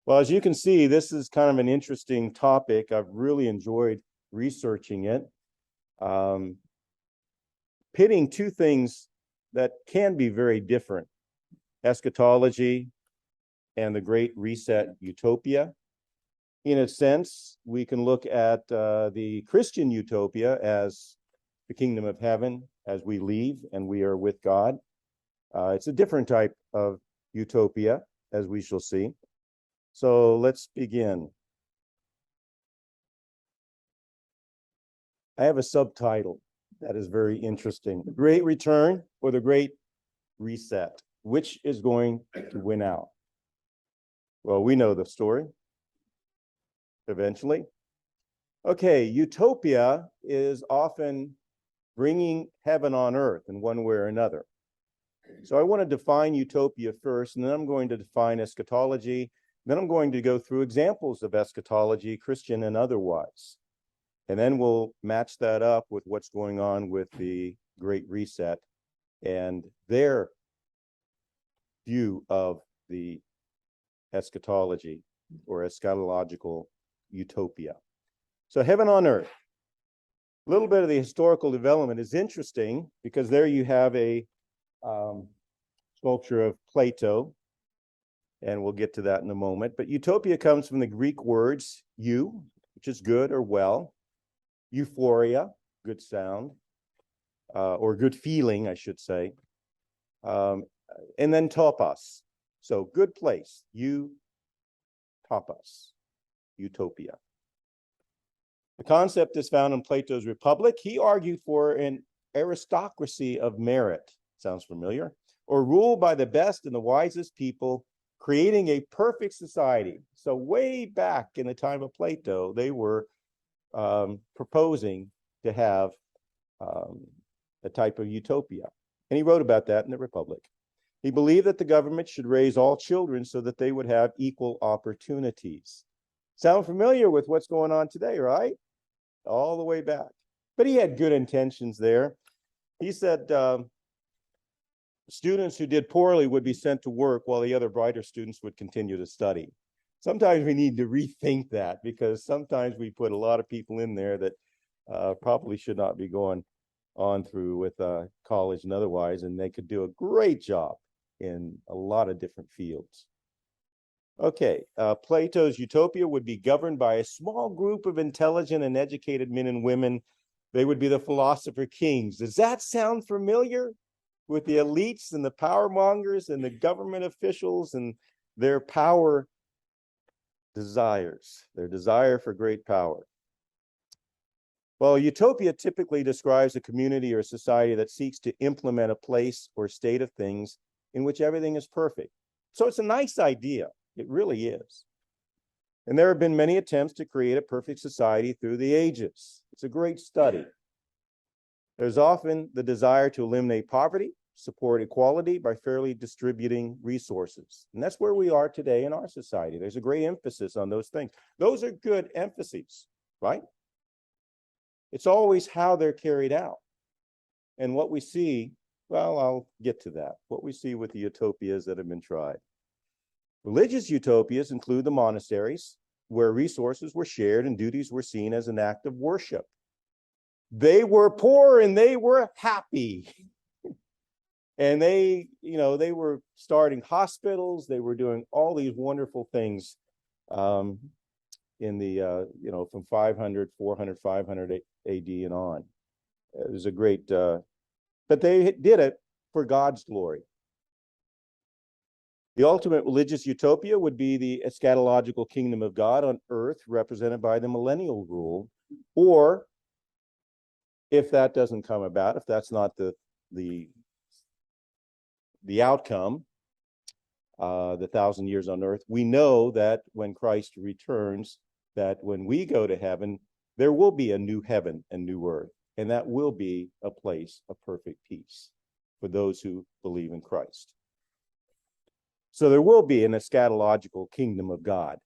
Well, as you can see, this is kind of an interesting topic. I've really enjoyed researching it. Pitting two things that can be very different: eschatology and the Great Reset Utopia. In a sense, we can look at the Christian utopia as the kingdom of heaven as we leave and we are with God. It's a different type of utopia, as we shall see. So let's begin. I have a subtitle that is very interesting: The Great Return or the Great Reset. Which is going to win out? Well, we know the story eventually. Okay, utopia is often bringing heaven on earth in one way or another. So I want to define utopia first, and then I'm going to define eschatology. Then I'm going to go through examples of eschatology, Christian and otherwise. And then we'll match that up with what's going on with the Great Reset and their view of the eschatology or eschatological utopia. So heaven on earth. A little bit of the historical development is interesting because there you have a sculpture of Plato, and we'll get to that in a moment. But utopia comes from the Greek words eu, which is good or well, euphoria, good sound, or good feeling, I should say, and then topos, so good place, topos, utopia. The concept is found in Plato's Republic. He argued for an aristocracy of merit, sounds familiar, or rule by the best and the wisest people, creating a perfect society. So way back in the time of Plato, they were proposing to have a type of utopia. And he wrote about that in the Republic. He believed that the government should raise all children so that they would have equal opportunities. Sound familiar with what's going on today, right? All the way back. But he had good intentions there. He said students who did poorly would be sent to work while the other brighter students would continue to study. Sometimes we need to rethink that, because sometimes we put a lot of people in there that probably should not be going on through with college and otherwise, and they could do a great job in a lot of different fields. Okay, Plato's utopia would be governed by a small group of intelligent and educated men and women. They would be the philosopher kings. Does that sound familiar? With the elites and the power mongers and the government officials and their power desires, their desire for great power. Well, utopia typically describes a community or society that seeks to implement a place or state of things in which everything is perfect. So it's a nice idea. It really is. And there have been many attempts to create a perfect society through the ages. It's a great study. There's often the desire to eliminate poverty, support equality by fairly distributing resources. And that's where we are today in our society. There's a great emphasis on those things. Those are good emphases, right? It's always how they're carried out. And what we see, well, I'll get to that. What we see with the utopias that have been tried. Religious utopias include the monasteries, where resources were shared and duties were seen as an act of worship. They were poor and they were happy. And they were starting hospitals. They were doing all these wonderful things in the, from 500, 400, 500 AD and on. It was a great, but they did it for God's glory. The ultimate religious utopia would be the eschatological kingdom of God on earth, represented by the millennial rule. Or if that doesn't come about, if that's not the outcome, the 1,000 years on earth, we know that when Christ returns, that when we go to heaven, there will be a new heaven and new earth, and that will be a place of perfect peace for those who believe in Christ. So there will be an eschatological kingdom of God.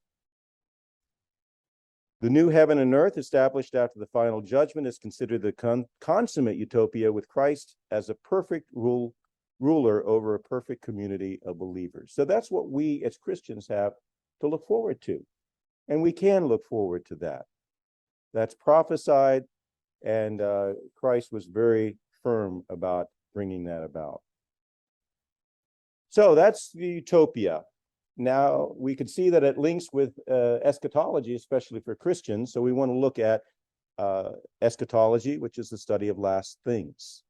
The new heaven and earth established after the final judgment is considered the consummate utopia, with Christ as a perfect ruler over a perfect community of believers. So that's what we as Christians have to look forward to. And we can look forward to that. That's prophesied, and Christ was very firm about bringing that about. So that's the Utopia. Now, we can see that it links with eschatology, especially for Christians. So we want to look at eschatology, which is the study of last things.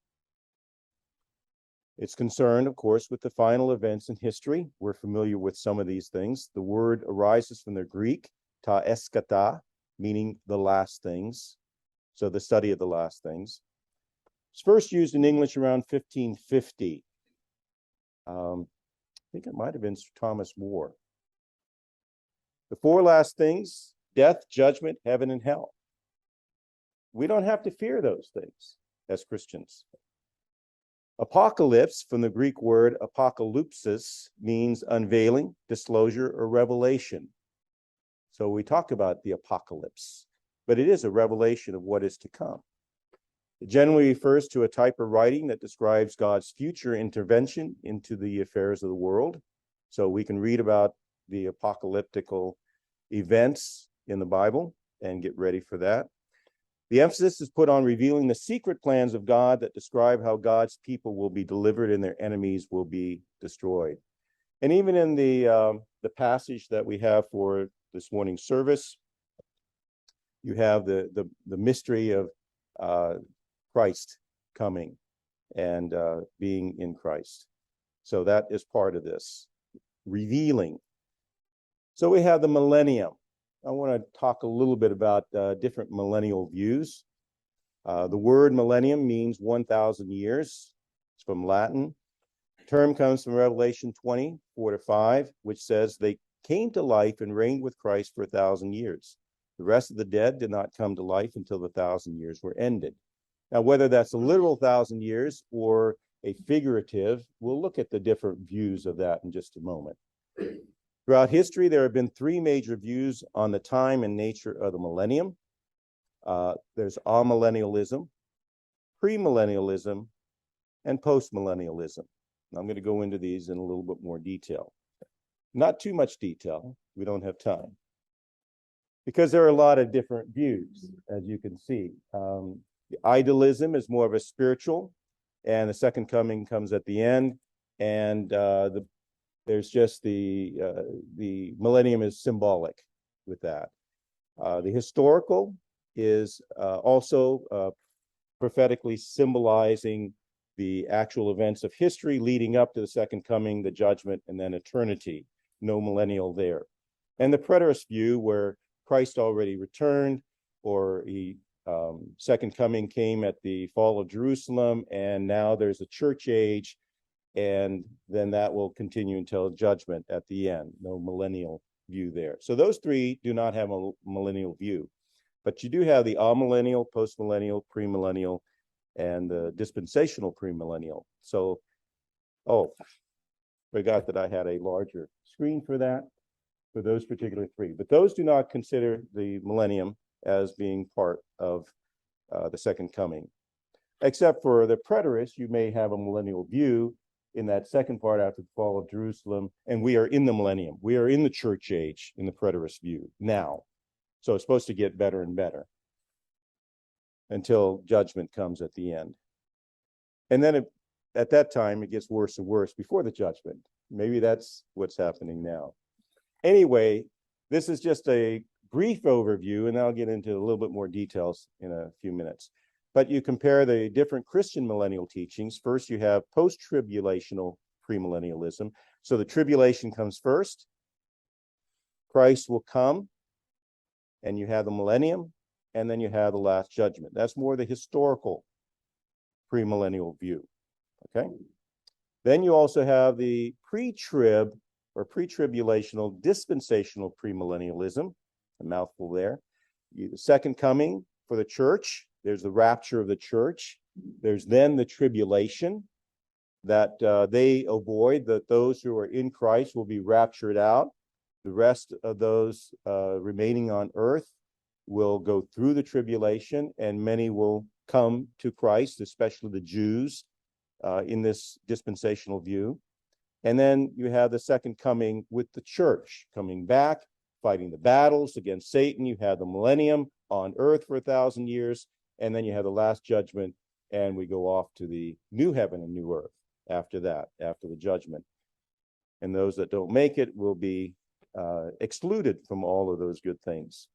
It's concerned, of course, with the final events in history. We're familiar with some of these things. The word arises from the Greek, ta eskata, meaning the last things. So the study of the last things. It's first used in English around 1550. I think it might have been Thomas More. The four last things: death, judgment, heaven, and hell. We don't have to fear those things as Christians. Apocalypse, from the Greek word apokalypsis, means unveiling, disclosure, or revelation. So we talk about the apocalypse, but it is a revelation of what is to come. It generally refers to a type of writing that describes God's future intervention into the affairs of the world. So we can read about the apocalyptical events in the Bible and get ready for that. The emphasis is put on revealing the secret plans of God that describe how God's people will be delivered and their enemies will be destroyed. And even in the passage that we have for this morning's service, you have the mystery of Christ coming and being in Christ. So that is part of this revealing. So we have the millennium. I want to talk a little bit about different millennial views. The word millennium means 1,000 years. It's from Latin. The term comes from Revelation 20, 4-5, which says they came to life and reigned with Christ for 1,000 years. The rest of the dead did not come to life until the 1,000 years were ended. Now, whether that's a literal 1,000 years or a figurative, we'll look at the different views of that in just a moment. Throughout history, there have been three major views on the time and nature of the millennium. There's amillennialism, premillennialism, and postmillennialism. I'm going to go into these in a little bit more detail. Not too much detail. We don't have time. Because there are a lot of different views, as you can see. The idealism is more of a spiritual, and the second coming comes at the end, and there's just the millennium is symbolic with that. The historical is also prophetically symbolizing the actual events of history leading up to the second coming, the judgment, and then eternity. No millennial there. And the preterist view, where Christ already returned, or he second coming came at the fall of Jerusalem, and now there's a church age, and then that will continue until judgment at the end. No millennial view there. So those three do not have a millennial view, but you do have the amillennial, postmillennial, premillennial, and the dispensational premillennial. So, forgot that I had a larger screen for that, for those particular three. But those do not consider the millennium as being part of the second coming. Except for the preterists, you may have a millennial view in that second part after the fall of Jerusalem, and we are in the millennium. We are in the church age in the preterist view now. So it's supposed to get better and better until judgment comes at the end. And then at that time, it gets worse and worse before the judgment. Maybe that's what's happening now. Anyway, this is just a brief overview, and I'll get into a little bit more details in a few minutes. But you compare the different Christian millennial teachings. First, you have post-tribulational premillennialism. So the tribulation comes first. Christ will come, and you have the millennium, and then you have the last judgment. That's more the historical premillennial view. Okay. Then you also have the pre-trib or pre-tribulational dispensational premillennialism, a mouthful there. The second coming for the church, there's the rapture of the church. There's then the tribulation that they avoid, that those who are in Christ will be raptured out. The rest of those remaining on earth will go through the tribulation, and many will come to Christ, especially the Jews in this dispensational view. And then you have the second coming with the church coming back fighting the battles against Satan. You have the millennium on earth for 1,000 years, and then you have the last judgment, and we go off to the new heaven and new earth after that, after the judgment. And those that don't make it will be excluded from all of those good things.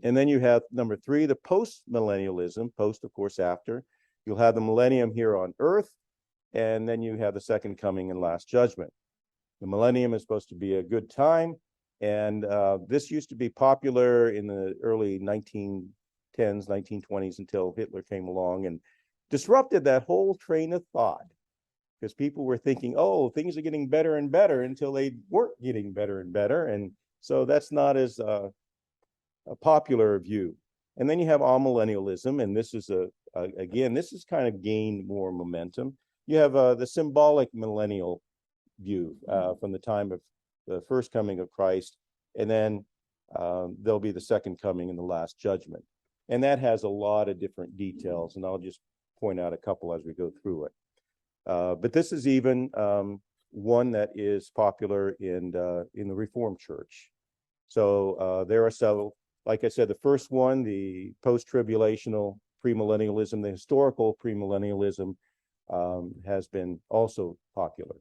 And then you have number 3, the post-millennialism, post, of course, after. You'll have the millennium here on earth, and then you have the second coming and last judgment. The millennium is supposed to be a good time, and this used to be popular in the early 1910s, 1920s, until Hitler came along and disrupted that whole train of thought, because people were thinking, oh, things are getting better and better, until they weren't getting better and better. And so that's not as a popular view. And then you have amillennialism, and this is again, this has kind of gained more momentum. You have the symbolic millennial view from the time of the first coming of Christ, and then there'll be the second coming and the last judgment. And that has a lot of different details, and I'll just point out a couple as we go through it. But this is even one that is popular in the Reformed Church. So there are several. Like I said, the first one, the post-tribulational premillennialism, the historical premillennialism, has been also popular.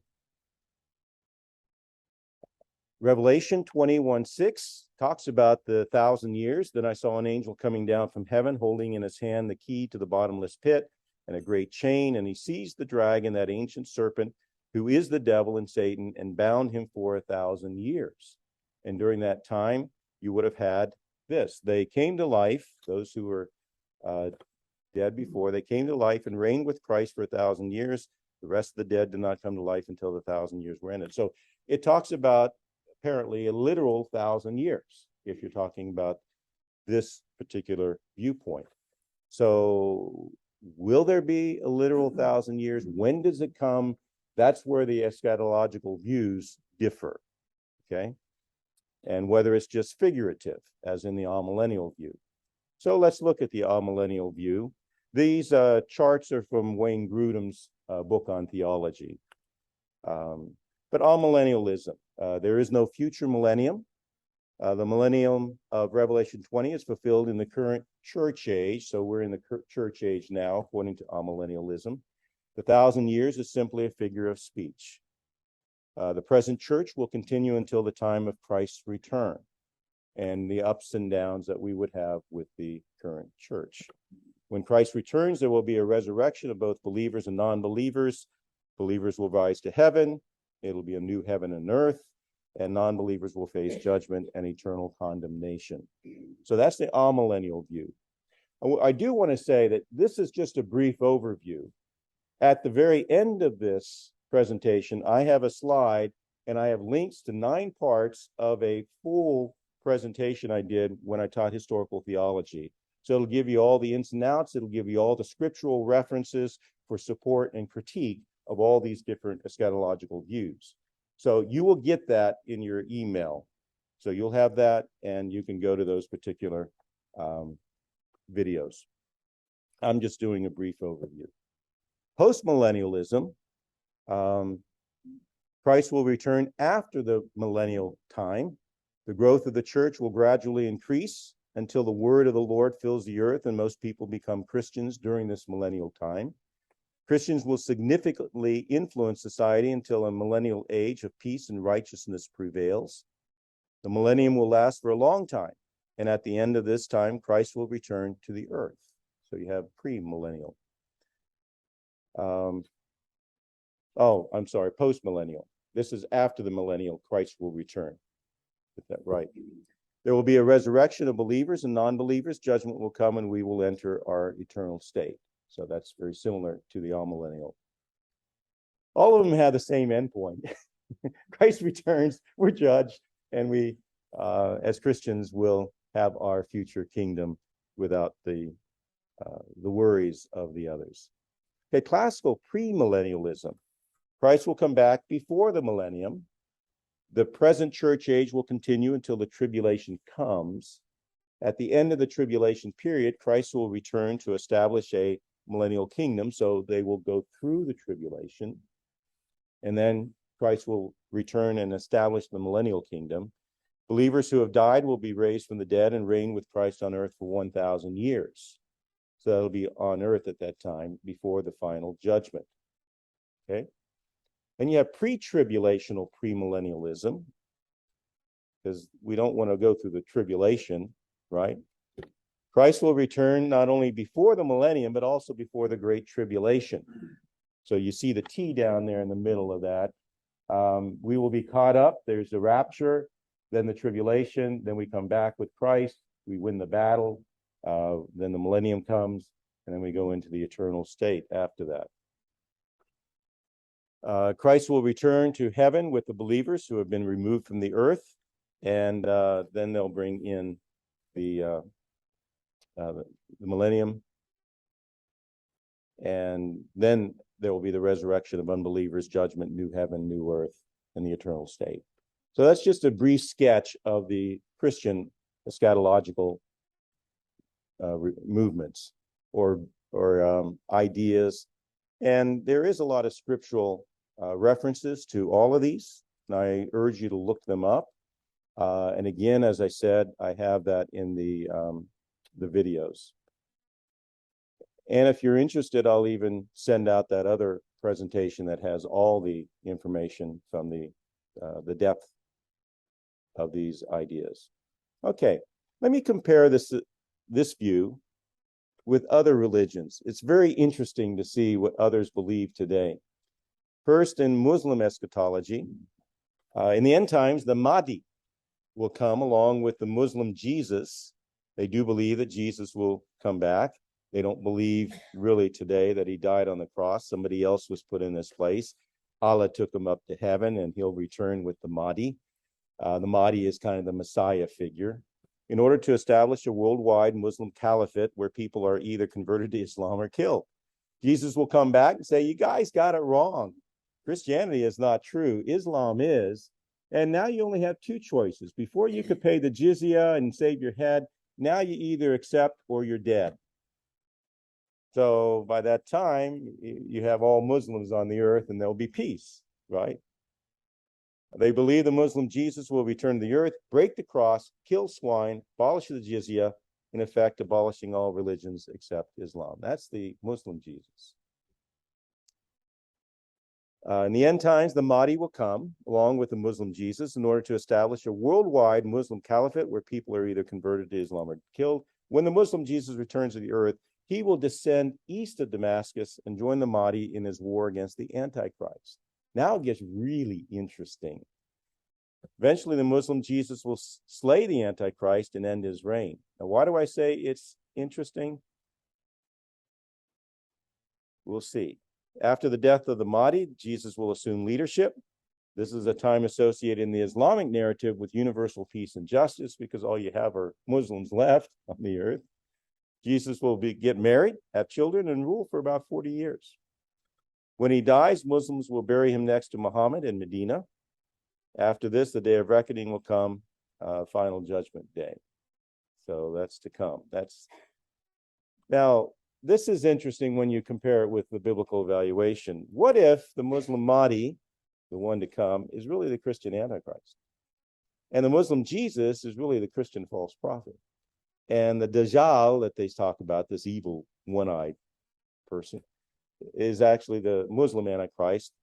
Revelation 21:6 talks about the 1,000 years. Then I saw an angel coming down from heaven, holding in his hand the key to the bottomless pit and a great chain, and he seized the dragon, that ancient serpent, who is the devil and Satan, and bound him for 1,000 years. And during that time, you would have had this. They came to life, those who were dead before, they came to life and reigned with Christ for 1,000 years. The rest of the dead did not come to life until the 1,000 years were ended. So it talks about apparently a literal 1,000 years, if you're talking about this particular viewpoint. So will there be a literal 1,000 years? When does it come? That's where the eschatological views differ, okay? And whether it's just figurative, as in the amillennial view. So let's look at the amillennial view. These charts are from Wayne Grudem's book on theology. But amillennialism, there is no future millennium. The millennium of Revelation 20 is fulfilled in the current church age. So we're in the church age now, according to amillennialism. The 1,000 years is simply a figure of speech. The present church will continue until the time of Christ's return and the ups and downs that we would have with the current church. When Christ returns, there will be a resurrection of both believers and non-believers. Believers will rise to heaven. It'll be a new heaven and earth, and non-believers will face judgment and eternal condemnation. So that's the amillennial view. I do want to say that this is just a brief overview. At the very end of this presentation, I have a slide, and I have links to 9 parts of a full presentation I did when I taught historical theology. So it'll give you all the ins and outs. It'll give you all the scriptural references for support and critique of all these different eschatological views. So you will get that in your email. So you'll have that, and you can go to those particular videos. I'm just doing a brief overview. Postmillennialism, Christ will return after the millennial time. The growth of the church will gradually increase until the word of the Lord fills the earth and most people become Christians during this millennial time. Christians will significantly influence society until a millennial age of peace and righteousness prevails. The millennium will last for a long time, and at the end of this time, Christ will return to the earth. So you have pre-millennial. Post-millennial. This is after the millennial, Christ will return. Get that right. There will be a resurrection of believers and non-believers. Judgment will come, and we will enter our eternal state. So that's very similar to the amillennial. All of them have the same endpoint. Christ returns, we're judged, and we, as Christians, will have our future kingdom without the worries of the others. Okay, classical premillennialism. Christ will come back before the millennium. The present church age will continue until the tribulation comes. At the end of the tribulation period, Christ will return to establish a millennial kingdom, so they will go through the tribulation, and then Christ will return and establish the millennial kingdom. Believers who have died will be raised from the dead and reign with Christ on earth for 1,000 years. So that'll be on earth at that time before the final judgment. Okay? And you have pre-tribulational premillennialism, because we don't want to go through the tribulation, right? Christ will return not only before the millennium, but also before the great tribulation. So you see the T down there in the middle of that. We will be caught up. There's the rapture, then the tribulation, then we come back with Christ. We win the battle. Then the millennium comes, and then we go into the eternal state after that. Christ will return to heaven with the believers who have been removed from the earth, and then they'll bring in the millennium, and then there will be the resurrection of unbelievers, judgment, new heaven, new earth, and the eternal state. So that's just a brief sketch of the Christian eschatological movements or ideas, and there is a lot of scriptural references to all of these, and I urge you to look them up. And again, as I said, I have that in the videos. And if you're interested, I'll even send out that other presentation that has all the information from the depth of these ideas. Okay, let me compare this view with other religions. It's very interesting to see what others believe today. First, in Muslim eschatology, in the end times, the Mahdi will come along with the Muslim Jesus. They do believe that Jesus will come back. They don't believe really today that he died on the cross. Somebody else was put in his place. Allah took him up to heaven, and he'll return with the Mahdi. The Mahdi is kind of the Messiah figure. In order to establish a worldwide Muslim caliphate where people are either converted to Islam or killed. Jesus will come back and say, you guys got it wrong. Christianity is not true. Islam is. And now you only have two choices. Before you could pay the jizya and save your head, now you either accept or you're dead. So by that time, you have all Muslims on the earth and there'll be peace, right? They believe the Muslim Jesus will return to the earth, break the cross, kill swine, abolish the jizya, in effect, abolishing all religions except Islam. That's the Muslim Jesus. In the end times, the Mahdi will come along with the Muslim Jesus in order to establish a worldwide Muslim caliphate where people are either converted to Islam or killed. When the Muslim Jesus returns to the earth, he will descend east of Damascus and join the Mahdi in his war against the Antichrist. Now it gets really interesting. Eventually, the Muslim Jesus will slay the Antichrist and end his reign. Now, why do I say it's interesting? We'll see. After the death of the Mahdi, Jesus will assume leadership. This is a time associated in the Islamic narrative with universal peace and justice because all you have are Muslims left on the earth. Jesus will get married, have children, and rule for about 40 years. When he dies, Muslims will bury him next to Muhammad in Medina. After this, the day of reckoning will come, final judgment day. So that's to come. Now, this is interesting when you compare it with the biblical evaluation. What if the Muslim Mahdi, the one to come, is really the Christian Antichrist? And the Muslim Jesus is really the Christian false prophet. And the Dajjal that they talk about, this evil one-eyed person, is actually the Muslim Antichrist.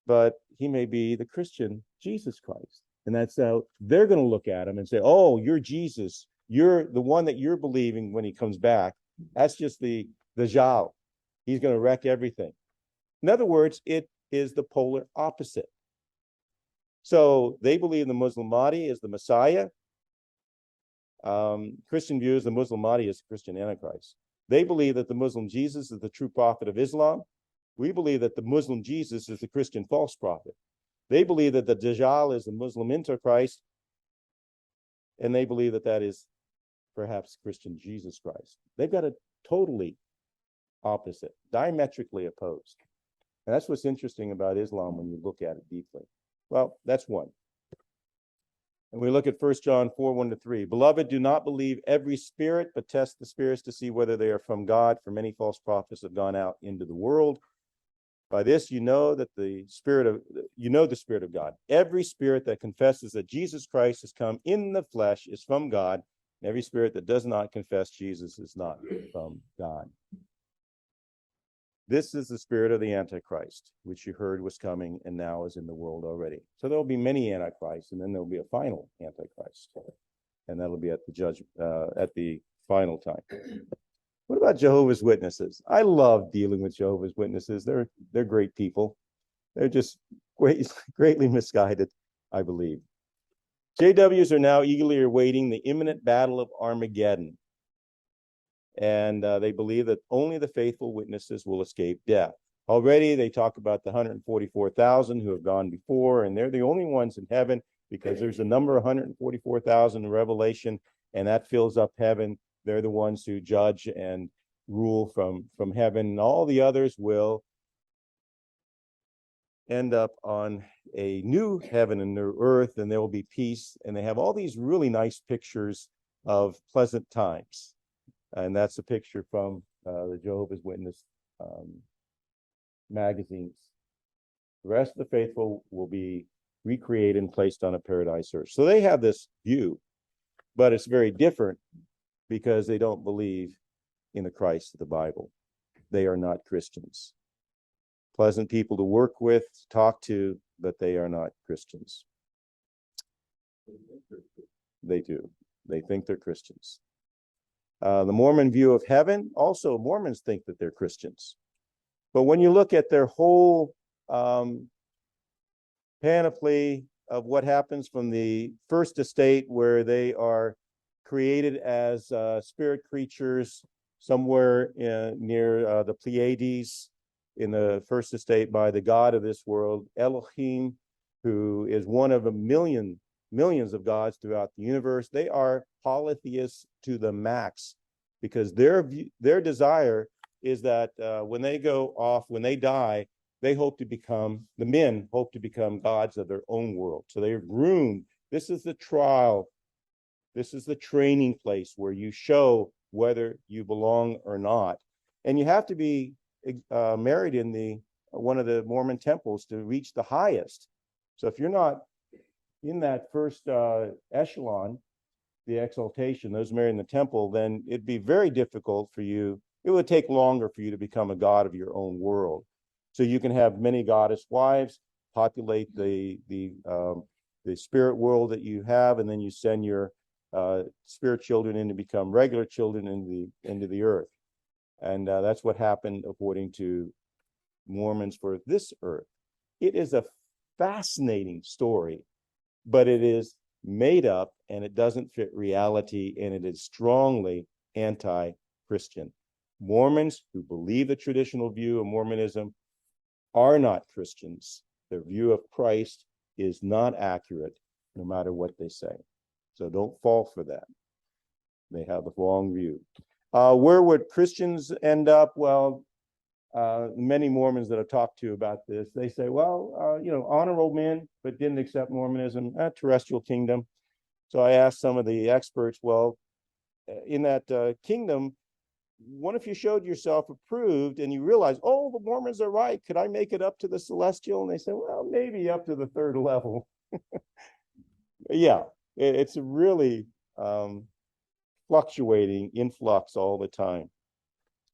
But he may be the Christian Jesus Christ. And that's how they're going to look at him and say, oh, you're Jesus. You're the one that you're believing when he comes back. That's just the Dajjal. He's going to wreck everything. In other words, it is the polar opposite. So they believe the Muslim Mahdi is the Messiah. Christian views the Muslim Mahdi is the Christian Antichrist. They believe that the Muslim Jesus is the true prophet of Islam. We believe that the Muslim Jesus is the Christian false prophet. They believe that the Dajjal is the Muslim Antichrist, and they believe that that is perhaps Christian Jesus Christ. They've got a totally opposite, diametrically opposed. And that's what's interesting about Islam when you look at it deeply. Well, that's one. And we look at 1 John 4:1-3. Beloved, do not believe every spirit, but test the spirits to see whether they are from God, for many false prophets have gone out into the world. By this you know that the Spirit of God. Every spirit that confesses that Jesus Christ has come in the flesh is from God. And every spirit that does not confess Jesus is not from God. This is the spirit of the Antichrist, which you heard was coming and now is in the world already. So there will be many Antichrists, and then there will be a final Antichrist. And that'll be at the final time. What about Jehovah's Witnesses? I love dealing with Jehovah's Witnesses. They're great people. They're just greatly misguided, I believe. JWs are now eagerly awaiting the imminent battle of Armageddon. And they believe that only the faithful witnesses will escape death. Already they talk about the 144,000 who have gone before, and they're the only ones in heaven because there's a number 144,000 in Revelation, and that fills up heaven. They're the ones who judge and rule from heaven, and all the others will end up on a new heaven and new earth, and there will be peace. And they have all these really nice pictures of pleasant times. And that's a picture from the Jehovah's Witness magazines. The rest of the faithful will be recreated and placed on a paradise earth. So they have this view, but it's very different because they don't believe in the Christ of the Bible. They are not Christians. Pleasant people to work with, talk to, but they are not Christians. They do. They think they're Christians. The Mormon view of heaven, also Mormons think that they're Christians. But when you look at their whole panoply of what happens from the first estate, where they are created as spirit creatures somewhere near the Pleiades in the first estate by the God of this world, Elohim, who is one of millions of gods throughout the universe. They are polytheists to the max, because their desire is that when they go off, when they die, the men hope to become gods of their own world. So they're groomed. This is the trial. This is the training place where you show whether you belong or not. And you have to be married in one of the Mormon temples to reach the highest. So if you're not in that first echelon, the exaltation, those married in the temple, then it'd be very difficult for you. It would take longer for you to become a god of your own world. So you can have many goddess wives, populate the spirit world that you have, and then you send your spirit children in to become regular children into the earth. And that's what happened according to Mormons for this earth. It is a fascinating story, but it is made up and it doesn't fit reality, and it is strongly anti-Christian. Mormons who believe the traditional view of Mormonism are not Christians. Their view of Christ is not accurate, no matter what they say. So don't fall for that. They have the wrong view. Where would Christians end up? Well, many Mormons that I've talked to about this, they say, well, honorable men, but didn't accept Mormonism, terrestrial kingdom. So I asked some of the experts, well, in that kingdom, what if you showed yourself approved and you realize, oh, the Mormons are right, could I make it up to the celestial? And they say, well, maybe up to the third level. Yeah, it's a really fluctuating influx all the time.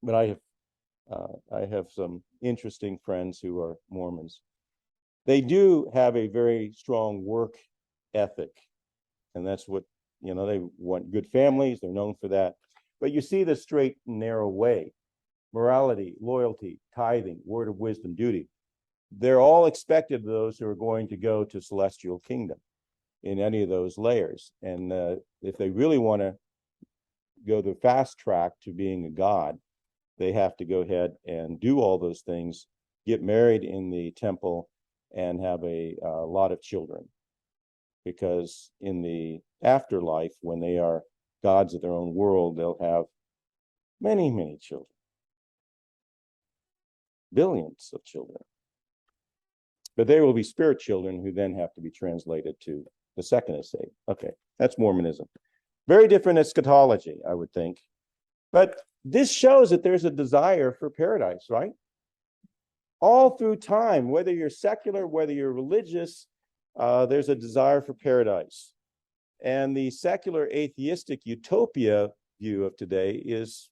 But I have some interesting friends who are Mormons. They do have a very strong work ethic, and that's what, they want good families. They're known for that. But you see the straight and narrow way: morality, loyalty, tithing, word of wisdom, duty. They're all expected of those who are going to go to celestial kingdom in any of those layers. And if they really want to go the fast track to being a god, they have to go ahead and do all those things, get married in the temple, and have a lot of children. Because in the afterlife, when they are gods of their own world, they'll have many, many children. Billions of children. But they will be spirit children who then have to be translated to the second estate. Okay, that's Mormonism. Very different eschatology, I would think. But this shows that there's a desire for paradise, right? All through time, whether you're secular, whether you're religious, there's a desire for paradise. And the secular atheistic utopia view of today is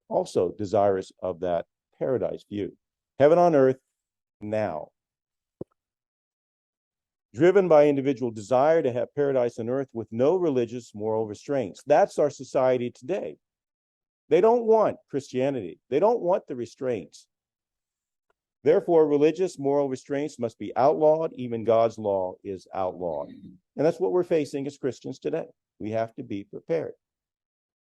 also desirous of that paradise view. Heaven on earth now. Driven by individual desire to have paradise on earth with no religious moral restraints. That's our society today. They don't want Christianity. They don't want the restraints. Therefore, religious moral restraints must be outlawed. Even God's law is outlawed. And that's what we're facing as Christians today. We have to be prepared.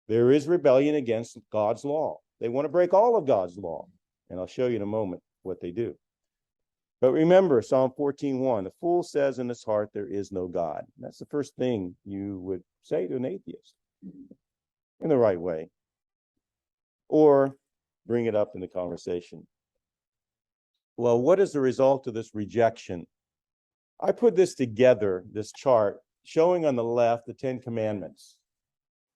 There is rebellion against God's law. They want to break all of God's law. And I'll show you in a moment what they do. But remember, Psalm 14:1, the fool says in his heart, there is no God. That's the first thing you would say to an atheist in the right way. Or bring it up in the conversation. Well, what is the result of this rejection? I put this together, this chart, showing on the left the 10 Commandments.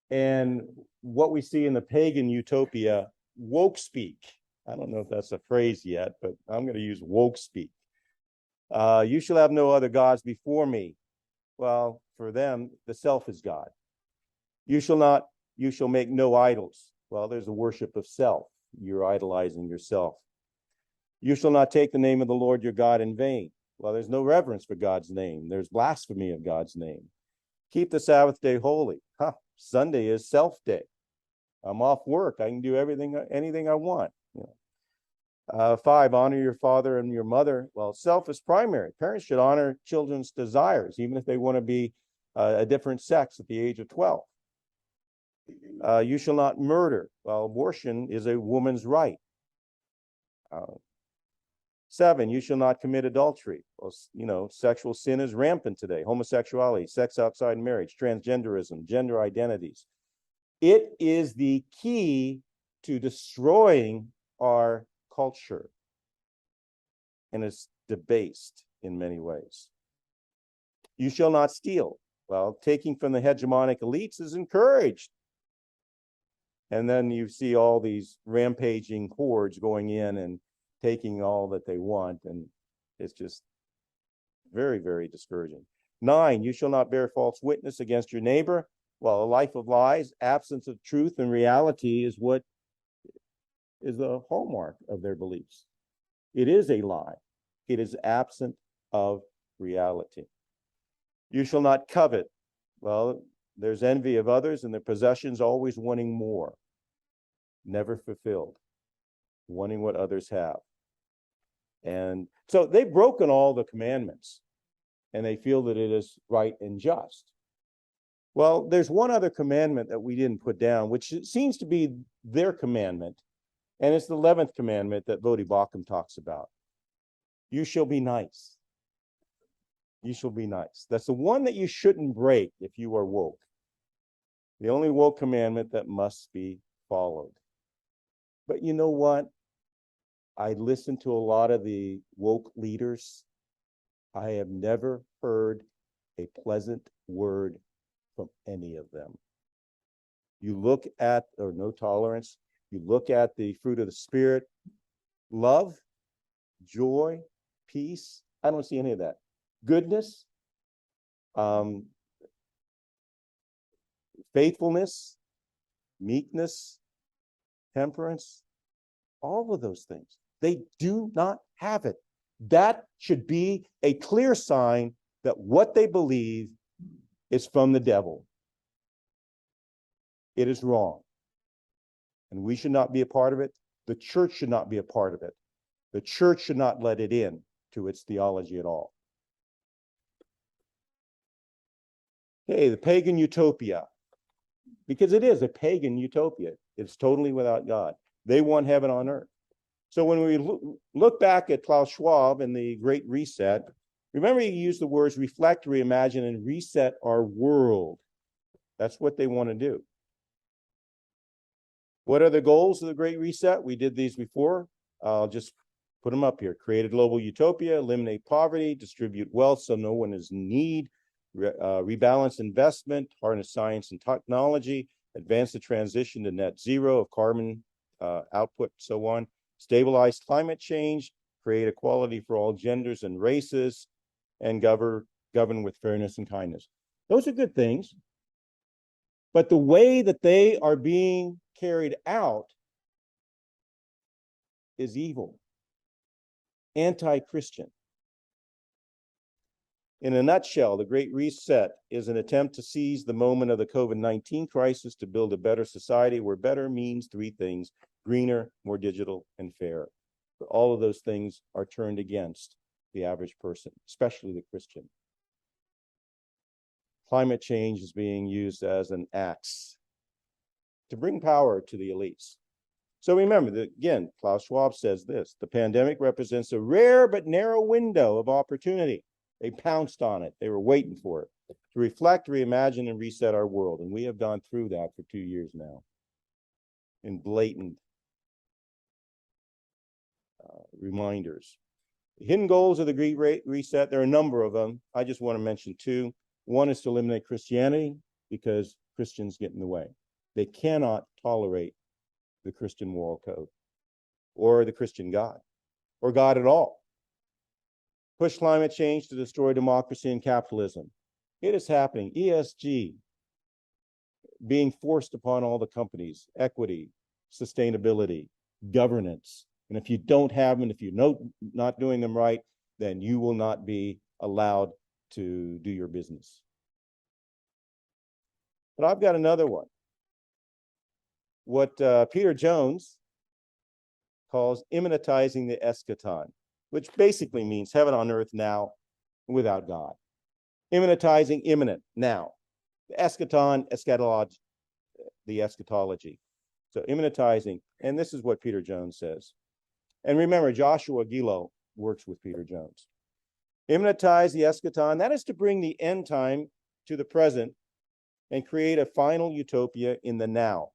And what we see in the pagan utopia, woke speak. I don't know if that's a phrase yet, but I'm going to use woke speak. You shall have no other gods before me. Well, for them, the self is God. You shall make no idols. Well, there's a worship of self. You're idolizing yourself. You shall not take the name of the Lord your God in vain. Well, there's no reverence for God's name. There's blasphemy of God's name. Keep the Sabbath day holy. Sunday is self day. I'm off work. I can do anything I want. 5, honor your father and your mother. Well, self is primary. Parents should honor children's desires, even if they want to be a different sex at the age of 12. You shall not murder. Well, abortion is a woman's right. 7, you shall not commit adultery. Well, sexual sin is rampant today. Homosexuality, sex outside marriage, transgenderism, gender identities. It is the key to destroying our culture. And it's debased in many ways. You shall not steal. Well, taking from the hegemonic elites is encouraged. And then you see all these rampaging hordes going in and taking all that they want, and it's just very, very discouraging. 9, you shall not bear false witness against your neighbor. Well, a life of lies, absence of truth and reality is what is the hallmark of their beliefs. It is a lie. It is absent of reality. You shall not covet. Well, there's envy of others and their possessions, always wanting more, never fulfilled, wanting what others have. And so they've broken all the commandments and they feel that it is right and just. Well, there's one other commandment that we didn't put down, which seems to be their commandment. And it's the 11th commandment that Bodhi Bakum talks about. You shall be nice. You shall be nice. That's the one that you shouldn't break if you are woke. The only woke commandment that must be followed. But you know what? I listen to a lot of the woke leaders. I have never heard a pleasant word from any of them. You look at, or no tolerance, you look at the fruit of the Spirit, love, joy, peace. I don't see any of that. Goodness, faithfulness, meekness, temperance, all of those things. They do not have it. That should be a clear sign that what they believe is from the devil. It is wrong. And we should not be a part of it. The church should not be a part of it. The church should not let it in to its theology at all. Okay, the pagan utopia. Because it is a pagan utopia. It's totally without God. They want heaven on earth. So when we look back at Klaus Schwab and the Great Reset, remember he used the words reflect, reimagine, and reset our world. That's what they want to do. What are the goals of the Great Reset? We did these before. I'll just put them up here. Create a global utopia, eliminate poverty, distribute wealth so no one is in need, rebalance investment, harness science and technology, advance the transition to net zero of carbon output, so on. stabilize climate change, create equality for all genders and races, and govern with fairness and kindness. Those are good things. But the way that they are being carried out is evil, anti-Christian. In a nutshell, the Great Reset is an attempt to seize the moment of the COVID-19 crisis to build a better society where better means three things: greener, more digital, and fair. But all of those things are turned against the average person, especially the Christian. Climate change is being used as an axe to bring power to the elites. So remember that, again, Klaus Schwab says this: the pandemic represents a rare but narrow window of opportunity. They pounced on it. They were waiting for it to reflect, reimagine, and reset our world. And we have gone through that for 2 years now in blatant reminders. The hidden goals of the Great Reset, there are a number of them. I just want to mention two. One is to eliminate Christianity because Christians get in the way. They cannot tolerate the Christian moral code or the Christian God or God at all. Push climate change to destroy democracy and capitalism. It is happening. ESG being forced upon all the companies, equity, sustainability, governance. And if you don't have them, if you're not doing them right, then you will not be allowed to do your business. But I've got another one. What Peter Jones calls immanentizing the Eschaton, which basically means heaven on earth now without God. Immanentizing, imminent, now. The Eschaton, eschatology, the eschatology. So immanentizing, and this is what Peter Jones says. And remember, Joshua Gilo works with Peter Jones. Immanentize the Eschaton, that is to bring the end time to the present and create a final utopia in the now.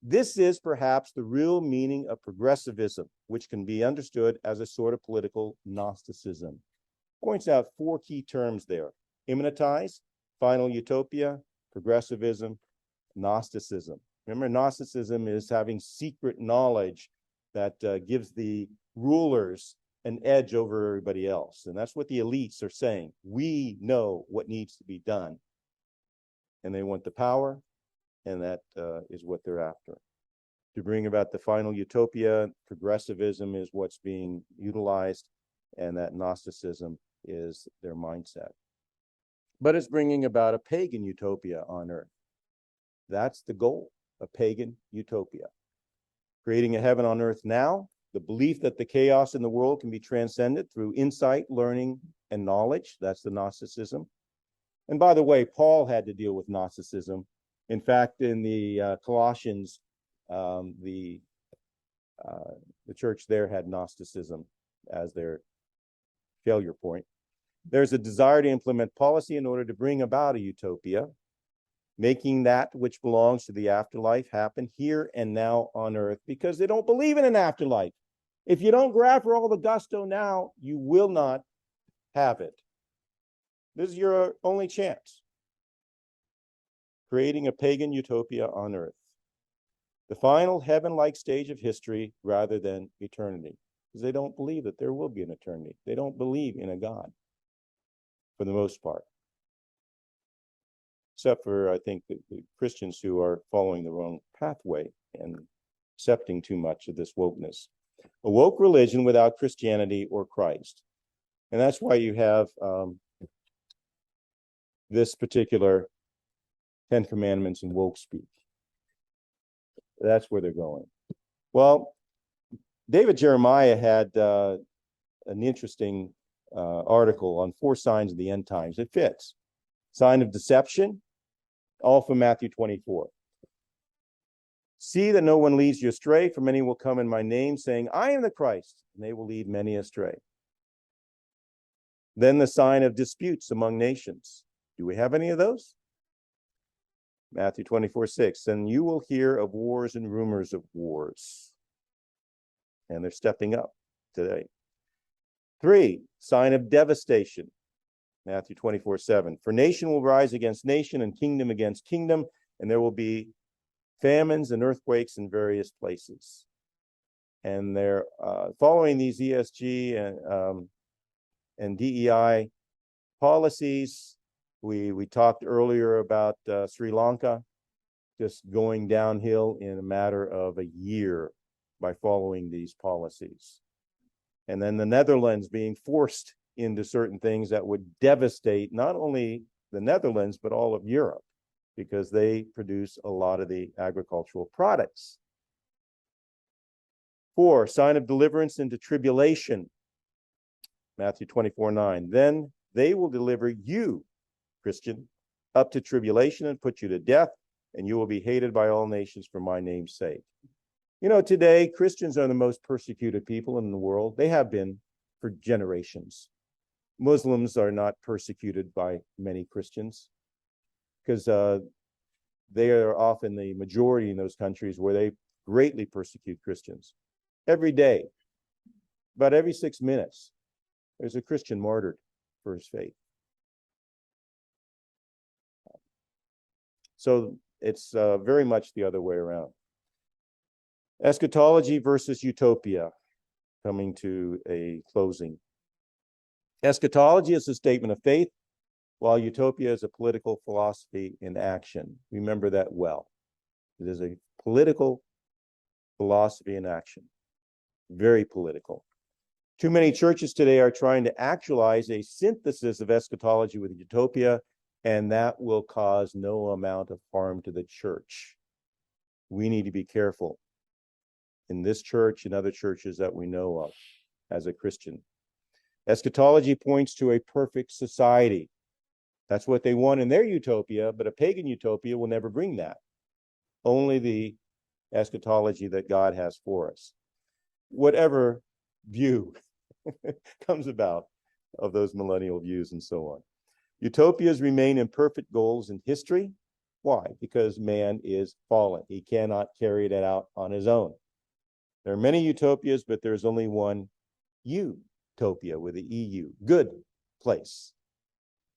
This is perhaps the real meaning of progressivism, which can be understood as a sort of political Gnosticism. Points out four key terms there: immanentize, final utopia, progressivism, Gnosticism. Remember, Gnosticism is having secret knowledge that gives the rulers an edge over everybody else. And that's what the elites are saying. We know what needs to be done. And they want the power, and that is what they're after. To bring about the final utopia, progressivism is what's being utilized, and that Gnosticism is their mindset. But it's bringing about a pagan utopia on earth. That's the goal, a pagan utopia. Creating a heaven on earth now, the belief that the chaos in the world can be transcended through insight, learning, and knowledge. That's the Gnosticism. And by the way, Paul had to deal with Gnosticism. In fact, in the Colossians, the church there had Gnosticism as their failure point. There's a desire to implement policy in order to bring about a utopia, making that which belongs to the afterlife happen here and now on earth, because they don't believe in an afterlife. If you don't grab for all the gusto now, you will not have it. This is your only chance. Creating a pagan utopia on earth. The final heaven-like stage of history rather than eternity. Because they don't believe that there will be an eternity. They don't believe in a God, for the most part. Except for, I think, the Christians who are following the wrong pathway and accepting too much of this wokeness. A woke religion without Christianity or Christ. And that's why you have this particular Ten Commandments in woke speak. That's where they're going. Well, David Jeremiah had an interesting article on 4 signs of the end times. It fits. Sign of deception, all from Matthew 24. See that no one leads you astray, for many will come in my name, saying, I am the Christ, and they will lead many astray. Then the sign of disputes among nations. Do we have any of those? Matthew 24:6. And you will hear of wars and rumors of wars. And they're stepping up today. 3, sign of devastation. Matthew 24:7. For nation will rise against nation and kingdom against kingdom, and there will be famines and earthquakes in various places. and they're following these ESG and DEI policies. We talked earlier about Sri Lanka just going downhill in a matter of a year by following these policies. And then the Netherlands being forced into certain things that would devastate not only the Netherlands, but all of Europe, because they produce a lot of the agricultural products. 4, sign of deliverance into tribulation. Matthew 24:9. Then they will deliver you, Christian, up to tribulation and put you to death, and you will be hated by all nations for my name's sake. You know, today, Christians are the most persecuted people in the world. They have been for generations. Muslims are not persecuted by many Christians because they are often the majority in those countries where they greatly persecute Christians. Every day, about every 6 minutes, there's a Christian martyred for his faith. So it's very much the other way around. Eschatology versus utopia, coming to a closing. Eschatology is a statement of faith, while utopia is a political philosophy in action. Remember that well. It is a political philosophy in action. Very political. Too many churches today are trying to actualize a synthesis of eschatology with utopia, and that will cause no amount of harm to the church. We need to be careful in this church and other churches that we know of as a Christian. Eschatology points to a perfect society. That's what they want in their utopia, but a pagan utopia will never bring that. Only the eschatology that God has for us. Whatever view comes about of those millennial views and so on. Utopias remain imperfect goals in history. Why? Because man is fallen. He cannot carry it out on his own. There are many utopias, but there's only one utopia with the EU, good place.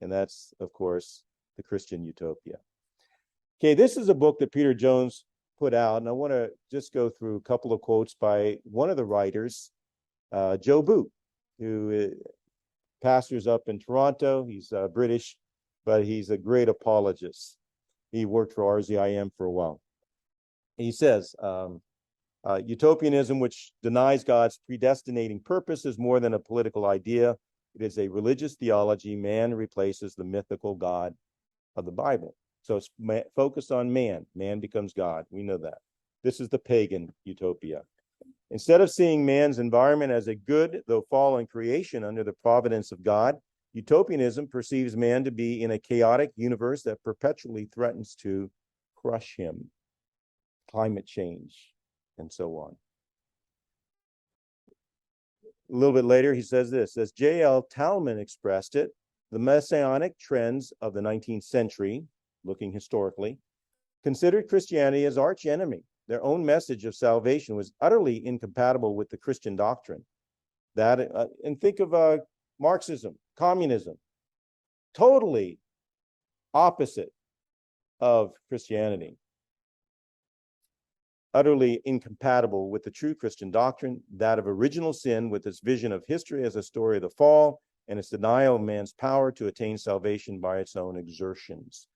And that's, of course, the Christian utopia. Okay, this is a book that Peter Jones put out, and I want to just go through a couple of quotes by one of the writers, Joe Boot, who pastors up in Toronto. He's British, but he's a great apologist. He worked for RZIM for a while. He says, utopianism, which denies God's predestinating purpose, is more than a political idea. It is a religious theology. Man replaces the mythical God of the Bible. So it's focused on man. Man becomes God. We know that. This is the pagan utopia. Instead of seeing man's environment as a good, though fallen creation under the providence of God, utopianism perceives man to be in a chaotic universe that perpetually threatens to crush him. Climate change, and so on. A little bit later, he says this, as J.L. Talman expressed it, the messianic trends of the 19th century, looking historically, considered Christianity as arch enemy. Their own message of salvation was utterly incompatible with the Christian doctrine. And think of Marxism, communism, totally opposite of Christianity. Utterly incompatible with the true Christian doctrine, that of original sin with its vision of history as a story of the fall and its denial of man's power to attain salvation by its own exertions.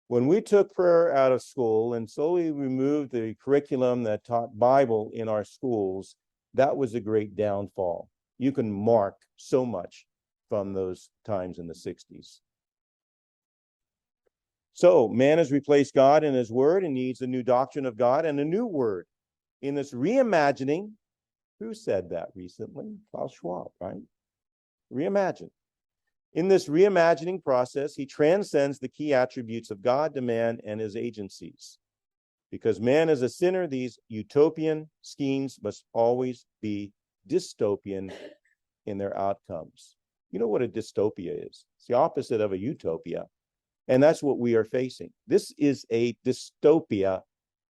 When we took prayer out of school and slowly removed the curriculum that taught Bible in our schools, that was a great downfall. You can mark so much from those times in the 60s. So man has replaced God in his word and needs a new doctrine of God and a new word. In this reimagining, who said that recently? Klaus Schwab, right? Reimagine. In this reimagining process, he transcends the key attributes of God to man and his agencies. Because man is a sinner, these utopian schemes must always be dystopian in their outcomes. You know what a dystopia is? It's the opposite of a utopia. And that's what we are facing. This is a dystopia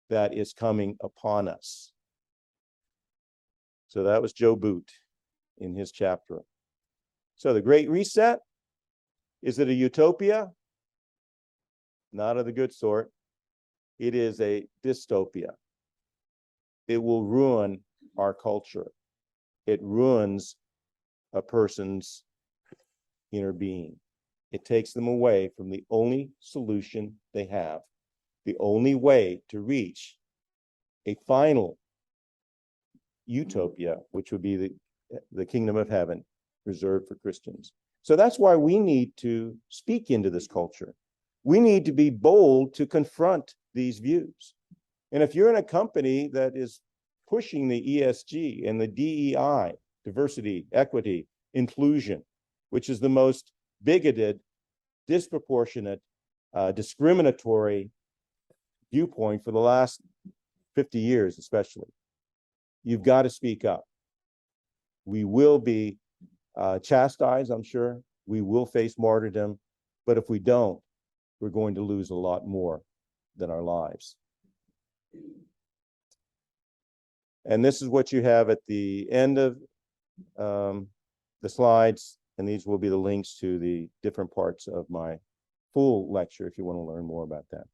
that is coming upon us. So that was Joe Boot in his chapter. So the Great Reset, is it a utopia? Not of the good sort. It is a dystopia. It will ruin our culture. It ruins a person's inner being. It takes them away from the only solution they have, the only way to reach a final utopia, which would be the kingdom of heaven reserved for Christians. So that's why we need to speak into this culture. We need to be bold to confront these views. And if you're in a company that is pushing the ESG and the DEI, diversity, equity, inclusion, which is the most bigoted, disproportionate, discriminatory viewpoint for the last 50 years, especially, you've got to speak up. We will be chastised, I'm sure. We will face martyrdom. But if we don't, we're going to lose a lot more than our lives. And this is what you have at the end of the slides. And these will be the links to the different parts of my full lecture if you want to learn more about that.